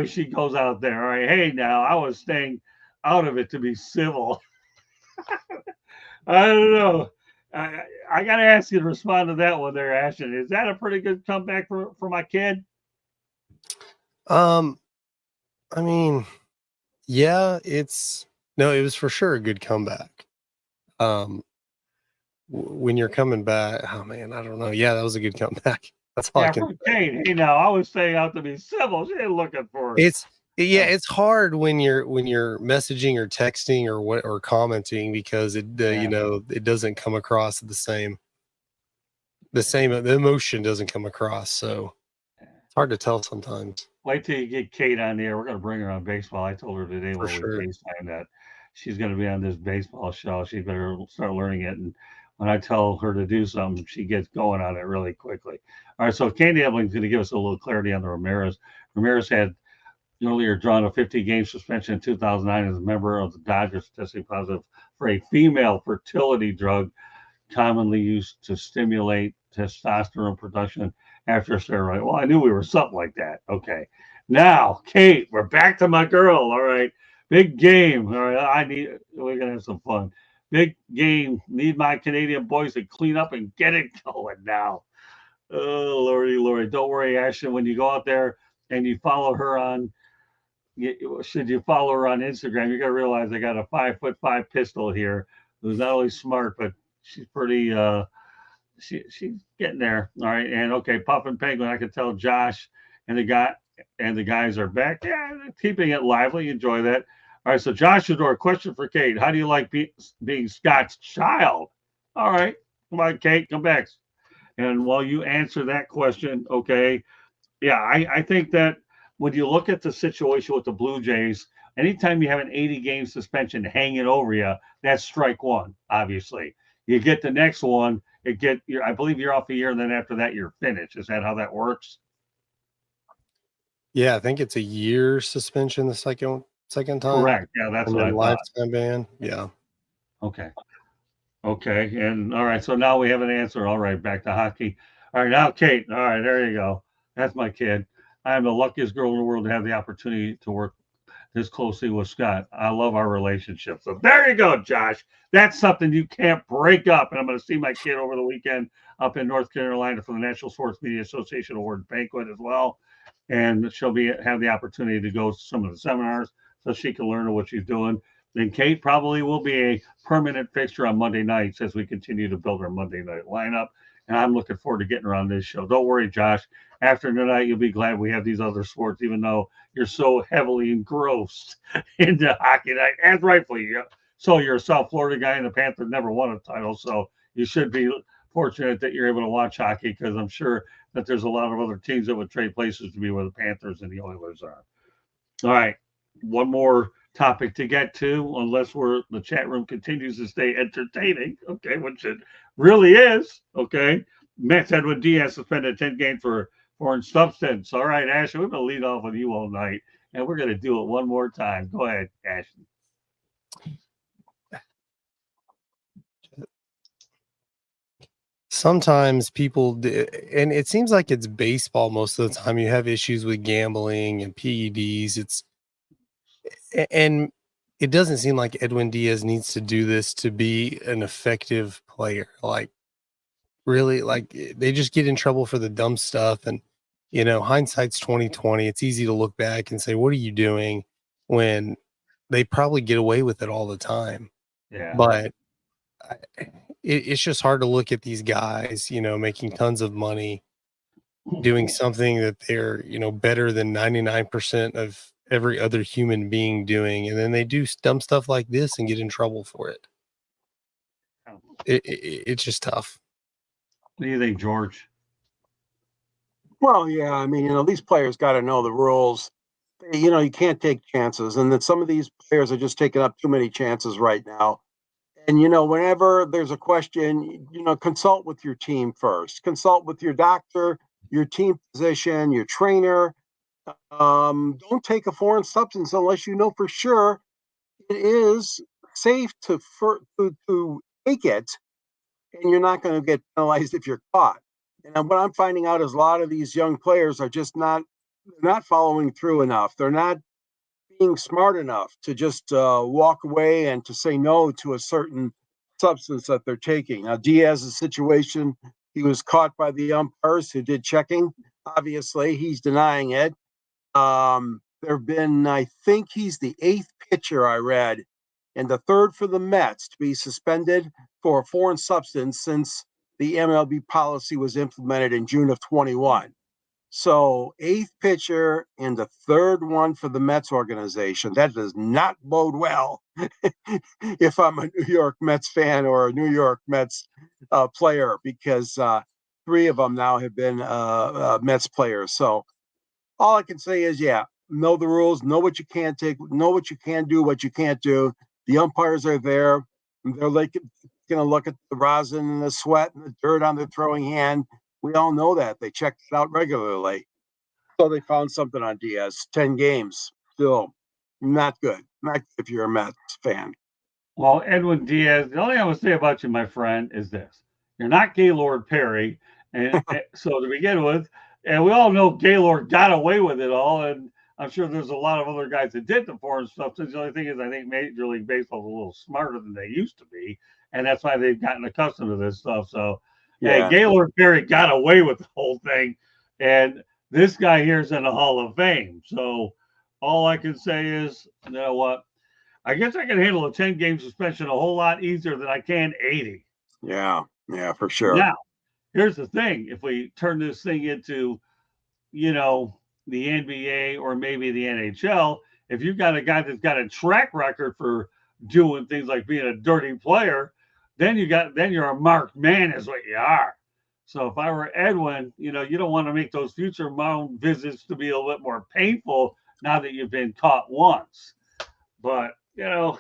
she goes out there. All right, hey, now I was staying out of it to be civil. I don't know. I got to ask you to respond to that one there, Ashton. Is that a pretty good comeback for my kid? I mean, yeah, it was for sure a good comeback. When you're coming back, oh man, I don't know. Yeah, that was a good comeback. That's all I can say. Hey, now I was staying out to be civil. She ain't looking for it. It's hard when you're messaging or texting or commenting because it doesn't come across the same the emotion doesn't come across, so it's hard to tell sometimes. Wait till you get Kate on the air. We're going to bring her on baseball. I told her today when we FaceTime that she's going to be on this baseball show. She better start learning it. And when I tell her to do something, she gets going on it really quickly. All right, so Candy Evelyn's going to give us a little clarity on the Ramirez. Ramirez had earlier drawn a 50-game suspension in 2009 as a member of the Dodgers, testing positive for a female fertility drug commonly used to stimulate testosterone production after a steroid. Well, I knew we were something like that. Okay. Now, Kate, we're back to my girl. All right. Big game. All right. We're going to have some fun. Big game. Need my Canadian boys to clean up and get it going now. Oh, Lordy. Don't worry, Ashton. When you go out there and you follow her on, should you follow her on Instagram, you got to realize I got a 5'5" pistol here who's not only smart, but she's pretty, she's getting there. All right. And okay, Puff and Penguin, I can tell Josh and the guys are back. Yeah, keeping it lively. Enjoy that. All right. So Joshua Door, question for Kate. How do you like being Scott's child? All right. Come on, Kate, come back. And while you answer that question, okay. Yeah, I think that when you look at the situation with the Blue Jays, anytime you have an 80-game suspension hanging over you, that's strike one, obviously. You get the next one, I believe you're off a year, and then after that, you're finished. Is that how that works? Yeah, I think it's a year suspension the second time. Correct. Yeah, that's what I thought. Lifetime ban. Yeah. Okay. And all right, so now we have an answer. All right, back to hockey. All right, now Kate. All right, there you go. That's my kid. I am the luckiest girl in the world to have the opportunity to work this closely with Scott. I love our relationship. So there you go, Josh. That's something you can't break up. And I'm going to see my kid over the weekend up in North Carolina for the National Sports Media Association Award banquet as well. And she'll have the opportunity to go to some of the seminars so she can learn what she's doing. Then Kate probably will be a permanent fixture on Monday nights as we continue to build our Monday night lineup. And I'm looking forward to getting her on this show. Don't worry, Josh. After tonight, you'll be glad we have these other sports, even though you're so heavily engrossed into hockey night, as rightfully. So you're a South Florida guy, and the Panthers never won a title, so you should be fortunate that you're able to watch hockey, because I'm sure that there's a lot of other teams that would trade places to be where the Panthers and the Oilers are. All right, one more topic to get to, unless the chat room continues to stay entertaining, okay, which it really is, okay. Mets Edwindiaz suspended 10 games for foreign substance. All right, Ashton, we're going to lead off with you all night, and we're going to do it one more time. Go ahead, Ashton. Sometimes people, and it seems like it's baseball most of the time, you have issues with gambling and PEDs. And it doesn't seem like Edwindiaz needs to do this to be an effective player. Like, really, like, they just get in trouble for the dumb stuff. And, hindsight's 2020. It's easy to look back and say, what are you doing, when they probably get away with it all the time. Yeah. But it's just hard to look at these guys, making tons of money, doing something that they're, better than 99% of every other human being doing. And then they do dumb stuff like this and get in trouble for it. It's just tough. What do you think, George? Well, yeah, I mean, these players got to know the rules. You can't take chances, and that some of these players are just taking up too many chances right now. And whenever there's a question, consult with your team first. Consult with your doctor, your team physician, your trainer. Don't take a foreign substance unless you know for sure it is safe to take it, and you're not going to get penalized if you're caught. And what I'm finding out is a lot of these young players are just not following through enough. They're not being smart enough to just walk away and to say no to a certain substance that they're taking. Now, Diaz's situation, he was caught by the umpires who did checking. Obviously, he's denying it. There have been, I think he's the 8th pitcher I read, and the 3rd for the Mets to be suspended for a foreign substance since the MLB policy was implemented in June of 21. So 8th pitcher and the 3rd one for the Mets organization. That does not bode well if I'm a New York Mets fan or a New York Mets player, because 3 of them now have been Mets players. So all I can say is, know the rules, know what you can take, know what you can do, what you can't do. The umpires are there. They're like going to look at the rosin and the sweat and the dirt on the throwing hand. We all know that. They check it out regularly. So they found something on Diaz. 10 games. Still not good. Not good if you're a Mets fan. Well, Edwindiaz, the only thing I would say about you, my friend, is this. You're not Gaylord Perry. And so to begin with, and we all know Gaylord got away with it all. And I'm sure there's a lot of other guys that did the foreign substance. The only thing is, I think Major League Baseball is a little smarter than they used to be. And that's why they've gotten accustomed to this stuff. So, hey, Gaylord Perry got away with the whole thing. And this guy here is in the Hall of Fame. So all I can say is, you know what? I guess I can handle a 10-game suspension a whole lot easier than I can 80. Yeah, for sure. Now, here's the thing. If we turn this thing into, the NBA or maybe the NHL, if you've got a guy that's got a track record for doing things like being a dirty player, then you're a marked man is what you are. So if I were Edwin, you don't want to make those future mound visits to be a little bit more painful now that you've been caught once. But,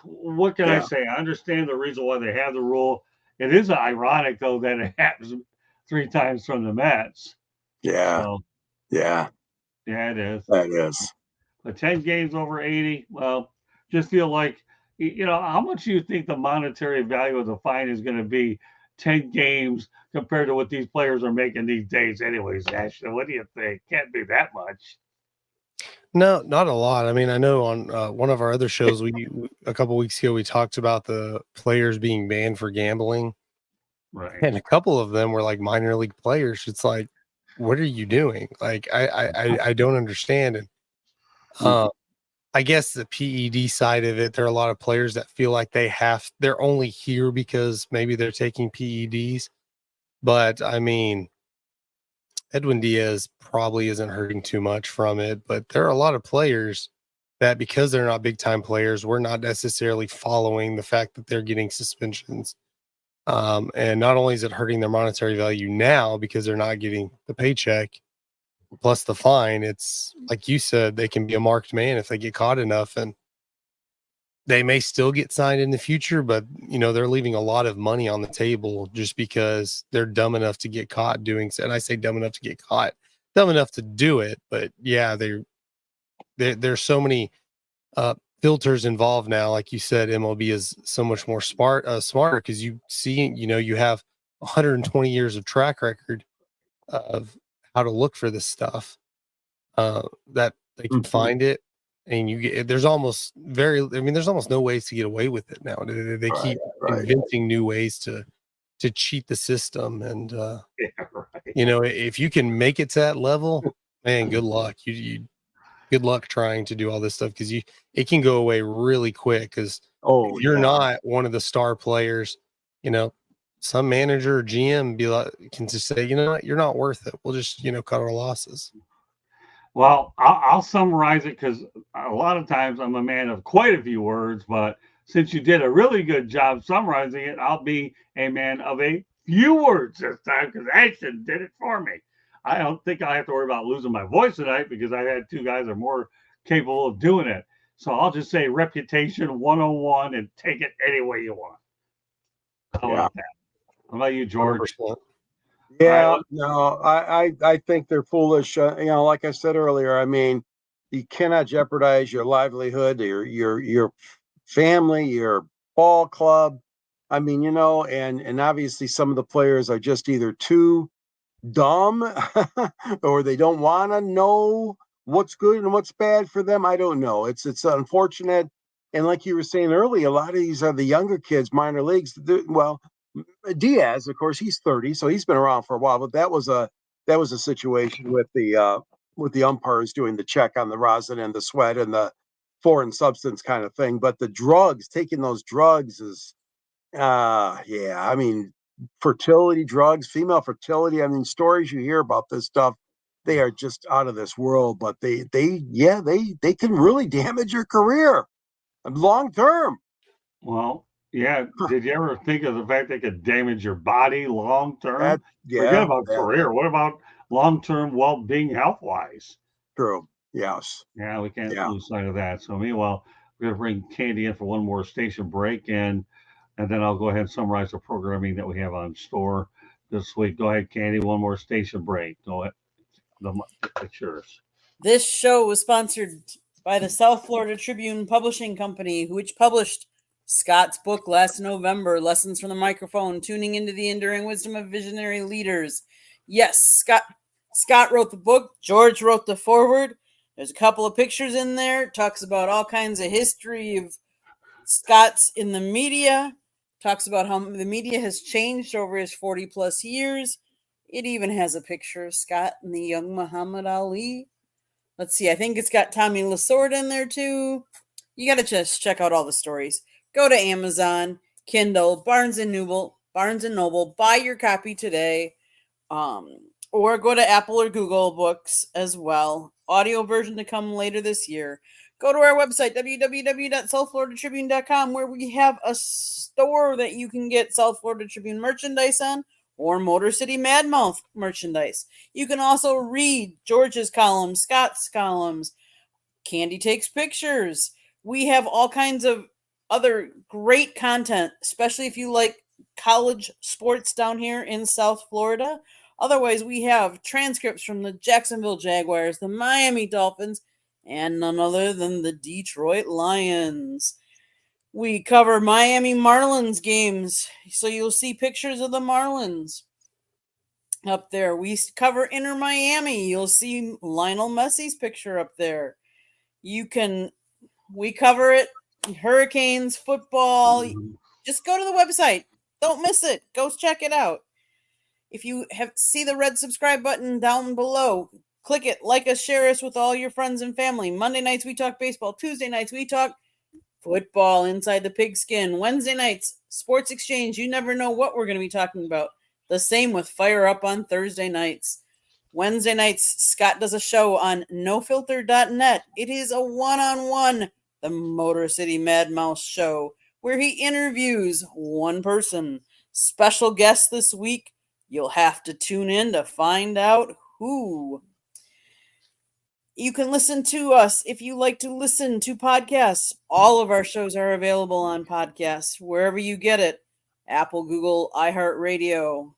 what can I say? I understand the reason why they have the rule. It is ironic, though, that it happens 3 times from the Mets. Yeah. So, yeah, it is. That is. But 10 games over 80, well, just feel like, how much do you think the monetary value of the fine is going to be 10 games compared to what these players are making these days anyways, Ashley? What do you think? Can't be that much. No, not a lot. I mean, I know on one of our other shows, a couple weeks ago, we talked about the players being banned for gambling. Right. And a couple of them were like minor league players. It's like, what are you doing? Like, I don't understand. And I guess the PED side of it, there are a lot of players that feel like they're only here because maybe they're taking PEDs. But I mean, Edwindiaz probably isn't hurting too much from it, but there are a lot of players that, because they're not big time players, we're not necessarily following the fact that they're getting suspensions. And not only is it hurting their monetary value now because they're not getting the paycheck plus the fine, it's like you said, they can be a marked man if they get caught enough, and they may still get signed in the future, but they're leaving a lot of money on the table just because they're dumb enough to get caught doing so. And I say dumb enough to get caught, dumb enough to do it. But yeah, there's so many filters involved now. Like you said, MLB is so much more smarter because you see, you have 120 years of track record of how to look for this stuff, that they can find it. And there's almost no ways to get away with it now. They keep inventing new ways to to cheat the system. And Yeah, right. you know, if you can make it to that level, man, good luck. You good luck trying to do all this stuff, because it can go away really quick. Because Oh, if you're yeah. not one of the star players, you know, some manager or GM can just say, you know what, you're not worth it. We'll just, you know, cut our losses. Well, I'll summarize it, because a lot of times I'm a man of quite a few words, but since you did a really good job summarizing it, I'll be a man of a few words this time, because Ashton did it for me. I don't think I have to worry about losing my voice tonight, because I've had two guys that are more capable of doing it. So I'll just say reputation 101 and take it any way you want. How about that? How about you, George? 100%. Yeah, no, I think they're foolish. You know, like I said earlier, I mean, you cannot jeopardize your livelihood, your family, your ball club. I mean, you know, and obviously some of the players are just either too dumb or they don't want to know what's good and what's bad for them. I don't know. It's unfortunate. And like you were saying earlier, a lot of these are the younger kids, minor leagues. Well, Diaz, of course, he's 30, so he's been around for a while. But that was a situation with the umpires doing the check on the rosin and the sweat and the foreign substance kind of thing. But the drugs, taking those drugs is, yeah, I mean, fertility drugs, female fertility. I mean, stories you hear about this stuff, they are just out of this world. But they can really damage your career long term. Well, yeah. Did you ever think of the fact they could damage your body long term? Forget about career. What about long term well being health wise? True. Yes. Yeah, we can't lose sight of that. So meanwhile, we're gonna bring Candy in for one more station break, and then I'll go ahead and summarize the programming that we have on store this week. Go ahead, Candy. One more station break. Go ahead. It's yours. This show was sponsored by the South Florida Tribune Publishing Company, which published Scott's book last November, Lessons from the Microphone, Tuning into the Enduring Wisdom of Visionary Leaders. Yes, Scott wrote the book. George wrote the foreword. There's a couple of pictures in there. It talks about all kinds of history of Scott's in the media. Talks about how the media has changed over his 40 plus years. It even has a picture of Scott and the young Muhammad Ali. Let's see. I think it's got Tommy Lasorda in there too. You got to just check out all the stories. Go to Amazon, Kindle, Barnes and Noble. Buy your copy today. Or go to Apple or Google Books as well. Audio version to come later this year. Go to our website, www.southfloridatribune.com, where we have a store that you can get South Florida Tribune merchandise on, or Motor City Madmouth merchandise. You can also read George's columns, Scott's columns. Candy takes pictures. We have all kinds of other great content, especially if you like college sports down here in South Florida. Otherwise, we have transcripts from the Jacksonville Jaguars, the Miami Dolphins, and none other than the Detroit Lions. We cover Miami Marlins games, so you'll see pictures of the Marlins up there. We cover Inter Miami. You'll see Lionel Messi's picture up there. We cover it. Hurricanes, football. Just go to the website. Don't miss it. Go check it out. If you see the red subscribe button down below, click it, like us, share us with all your friends and family. Monday nights, we talk baseball. Tuesday nights, we talk football inside the pigskin. Wednesday nights, Sports Exchange. You never know what we're going to be talking about. The same with Fire Up on Thursday nights. Wednesday nights, Scott does a show on nofilter.net. It is a one-on-one, the Motor City Mad Mouse show, where he interviews one person. Special guest this week. You'll have to tune in to find out who. You can listen to us if you like to listen to podcasts. All of our shows are available on podcasts, wherever you get it. Apple, Google, iHeartRadio.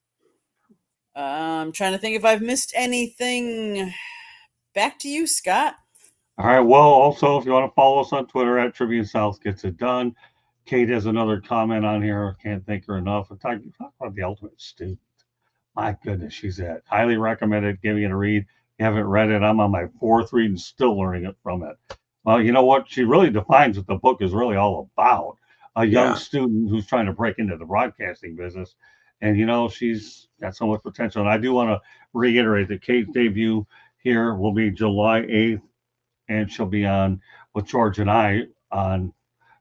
I'm trying to think if I've missed anything. Back to you, Scott. All right. Well, also, if you want to follow us on Twitter at Tribune South Gets It Done. Kate has another comment on here. I can't thank her enough. Talk about the ultimate student. My goodness, she's at. Highly recommended giving it a read. If you haven't read it, I'm on my fourth read and still learning it from it. Well, you know what? She really defines what the book is really all about. A young student who's trying to break into the broadcasting business. And, she's got so much potential. And I do want to reiterate that Kate's debut here will be July 8th, and she'll be on with George and I on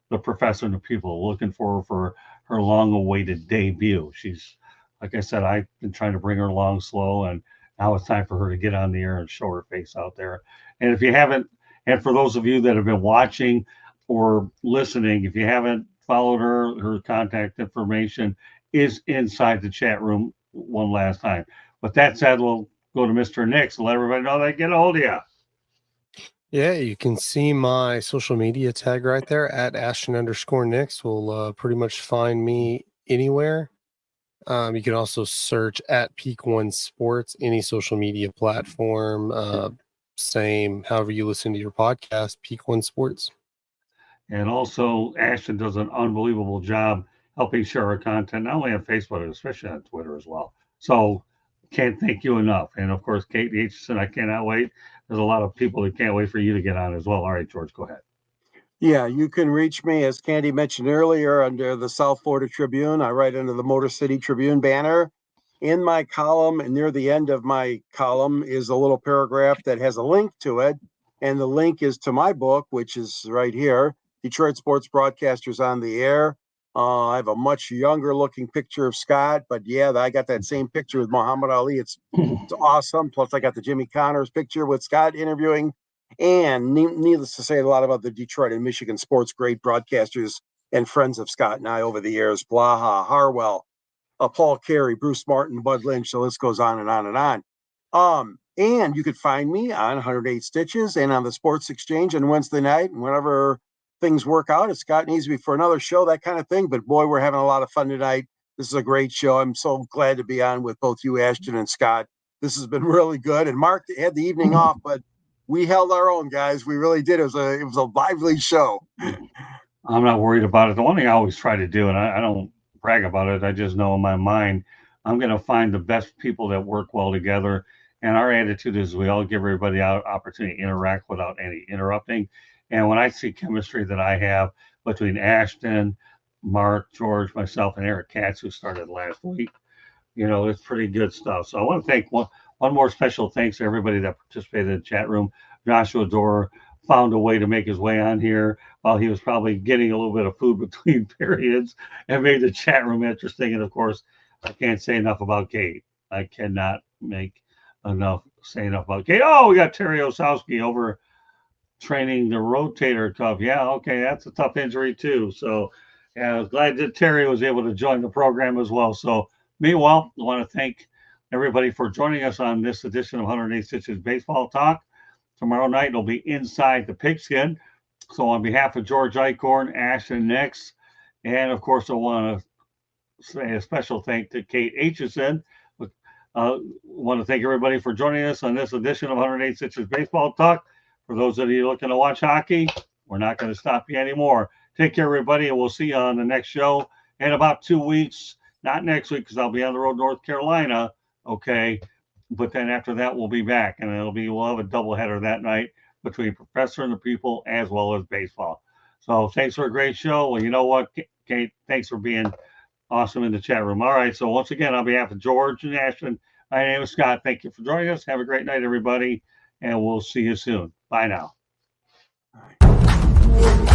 The Professor and the People. Looking forward for her long-awaited debut. She's, like I said, I've been trying to bring her along slow, and now it's time for her to get on the air and show her face out there. And if you haven't, and for those of you that have been watching or listening, if you haven't followed her contact information is inside the chat room one last time. With that said, we'll go to Mr. Nix and let everybody know they get a hold of you. Yeah, you can see my social media tag right there at Ashton_Nix. Will pretty much find me anywhere. You can also search at Peak One Sports, any social media platform. Same, however you listen to your podcast, Peak One Sports. And also, Ashton does an unbelievable job helping share our content, not only on Facebook, but especially on Twitter as well. So, can't thank you enough. And of course, Kate Aitchison, I cannot wait. There's a lot of people that can't wait for you to get on as well. All right, George, go ahead. Yeah, you can reach me, as Candy mentioned earlier, under the South Florida Tribune. I write under the Motor City Tribune banner. In my column, and near the end of my column, is a little paragraph that has a link to it. And the link is to my book, which is right here, Detroit Sports Broadcasters on the Air. I have a much younger looking picture of Scott, but yeah, I got that same picture with Muhammad Ali. It's awesome. Plus, I got the Jimmy Connors picture with Scott interviewing. And needless to say, a lot of other Detroit and Michigan sports great broadcasters and friends of Scott and I over the years, Blaha, Harwell, Paul Carey, Bruce Martin, Bud Lynch. The list goes on and on and on. And you could find me on 108 Stitches and on the Sports Exchange on Wednesday night. And whenever things work out, if Scott needs me for another show, that kind of thing. But boy, we're having a lot of fun tonight. This is a great show. I'm so glad to be on with both you, Ashton, and Scott. This has been really good. And Mark had the evening off, but we held our own, guys. We really did. It was a lively show. I'm not worried about it. The one thing I always try to do, and I don't brag about it, I just know in my mind, I'm going to find the best people that work well together. And our attitude is we all give everybody an opportunity to interact without any interrupting. And when I see chemistry that I have between Ashton, Mark, George, myself, and Eric Katz, who started last week, it's pretty good stuff. So I want to thank one more special thanks to everybody that participated in the chat room. Joshua Dorr found a way to make his way on here while he was probably getting a little bit of food between periods and made the chat room interesting. And of course, I can't say enough about Kate. I cannot say enough about Kate. Oh, we got Terry Osowski over training the rotator cuff. Yeah, okay, that's a tough injury too. So yeah, I was glad that Terry was able to join the program as well. So meanwhile, I want to thank everybody for joining us on this edition of 108 Stitches Baseball Talk. Tomorrow night it'll be Inside the Pigskin. So on behalf of George Eichhorn, Ashton Nix, and of course I want to say a special thank to Kate Aitchison. Want to thank everybody for joining us on this edition of 108 Stitches Baseball Talk. For those of you looking to watch hockey, we're not going to stop you anymore. Take care, everybody, and we'll see you on the next show in about 2 weeks. Not next week because I'll be on the road to North Carolina. Okay. But then after that, we'll be back, and we'll have a doubleheader that night between Professor and the People as well as baseball. So thanks for a great show. Well, you know what, Kate, thanks for being awesome in the chat room. All right. So once again, on behalf of George and Ashton, my name is Scott. Thank you for joining us. Have a great night, everybody, and we'll see you soon. Bye now. All right.